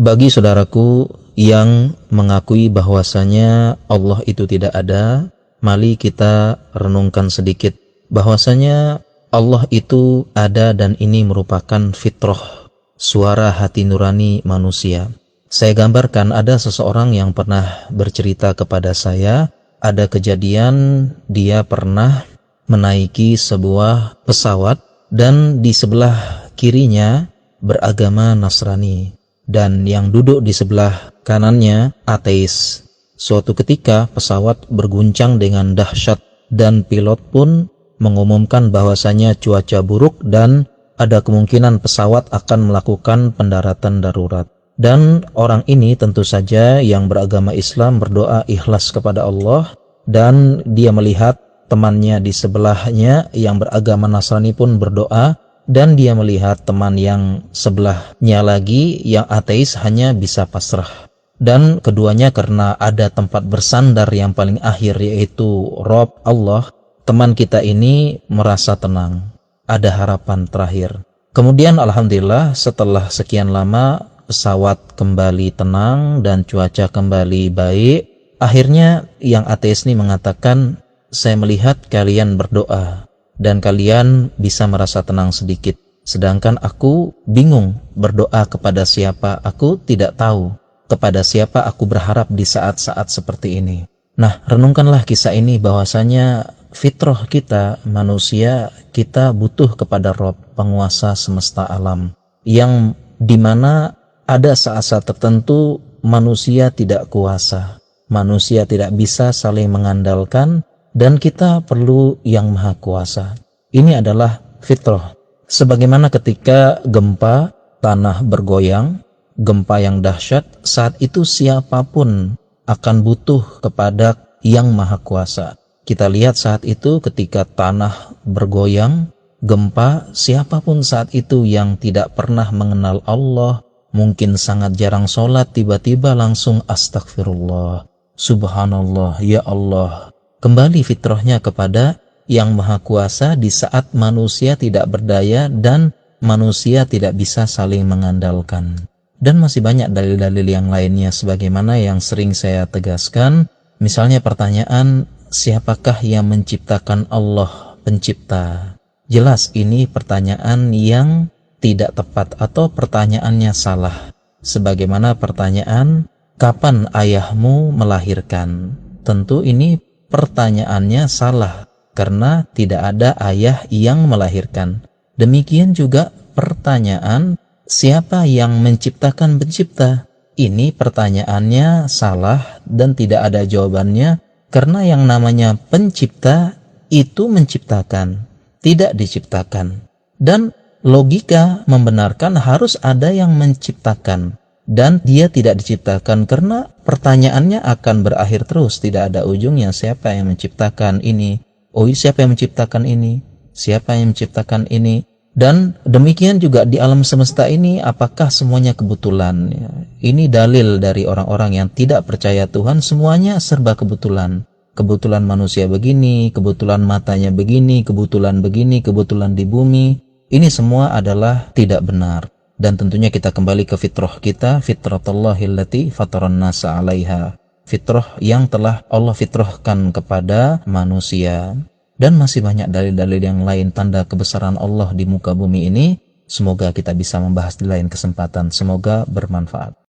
Bagi saudaraku yang mengakui bahwasanya Allah itu tidak ada, mari kita renungkan sedikit bahwasanya Allah itu ada dan ini merupakan fitrah, suara hati nurani manusia. Saya gambarkan ada seseorang yang pernah bercerita kepada saya, ada kejadian dia pernah menaiki sebuah pesawat dan di sebelah kirinya beragama Nasrani dan yang duduk di sebelah kanannya ateis. Suatu ketika pesawat berguncang dengan dahsyat dan pilot pun mengumumkan bahwasanya cuaca buruk dan ada kemungkinan pesawat akan melakukan pendaratan darurat. Dan orang ini tentu saja yang beragama Islam berdoa ikhlas kepada Allah, dan dia melihat temannya di sebelahnya yang beragama Nasrani pun berdoa, dan dia melihat teman yang sebelahnya lagi yang ateis hanya bisa pasrah. Dan keduanya karena ada tempat bersandar yang paling akhir yaitu Rob Allah, teman kita ini merasa tenang, ada harapan terakhir. Kemudian alhamdulillah setelah sekian lama pesawat kembali tenang dan cuaca kembali baik. Akhirnya yang ateis ini mengatakan, saya melihat kalian berdoa dan kalian bisa merasa tenang sedikit. Sedangkan aku bingung berdoa kepada siapa, aku tidak tahu kepada siapa aku berharap di saat-saat seperti ini. Nah, renungkanlah kisah ini bahwasanya fitrah kita manusia, kita butuh kepada Rob, penguasa semesta alam, yang dimana ada saat-saat tertentu manusia tidak kuasa, manusia tidak bisa saling mengandalkan, dan kita perlu yang maha kuasa. Ini adalah fitrah. Sebagaimana ketika gempa, tanah bergoyang, gempa yang dahsyat, saat itu siapapun akan butuh kepada yang maha kuasa. Kita lihat saat itu ketika tanah bergoyang, gempa, siapapun saat itu yang tidak pernah mengenal Allah, mungkin sangat jarang sholat, tiba-tiba langsung astagfirullah, subhanallah, ya Allah. Kembali fitrahnya kepada yang maha kuasa di saat manusia tidak berdaya dan manusia tidak bisa saling mengandalkan. Dan masih banyak dalil-dalil yang lainnya sebagaimana yang sering saya tegaskan. Misalnya pertanyaan, siapakah yang menciptakan Allah pencipta? Jelas ini pertanyaan yang tidak tepat atau pertanyaannya salah. Sebagaimana pertanyaan, kapan ayahmu melahirkan? Tentu ini pertanyaannya salah karena tidak ada ayah yang melahirkan. Demikian juga pertanyaan, siapa yang menciptakan pencipta? Ini pertanyaannya salah dan tidak ada jawabannya karena yang namanya pencipta itu menciptakan, tidak diciptakan. Dan logika membenarkan harus ada yang menciptakan dan dia tidak diciptakan karena pertanyaannya akan berakhir terus, tidak ada ujungnya. Siapa yang menciptakan ini? Oh, siapa yang menciptakan ini? Siapa yang menciptakan ini? Dan demikian juga di alam semesta ini, apakah semuanya kebetulan? Ini dalil dari orang-orang yang tidak percaya Tuhan, semuanya serba kebetulan. Kebetulan manusia begini, kebetulan matanya begini, kebetulan di bumi. Ini semua adalah tidak benar. Dan tentunya kita kembali ke fitrah kita, fitratullahi allati fataran nasa 'alaiha. Fitrah yang telah Allah fitrahkan kepada manusia. Dan masih banyak dalil-dalil yang lain tanda kebesaran Allah di muka bumi ini. Semoga kita bisa membahas di lain kesempatan. Semoga bermanfaat.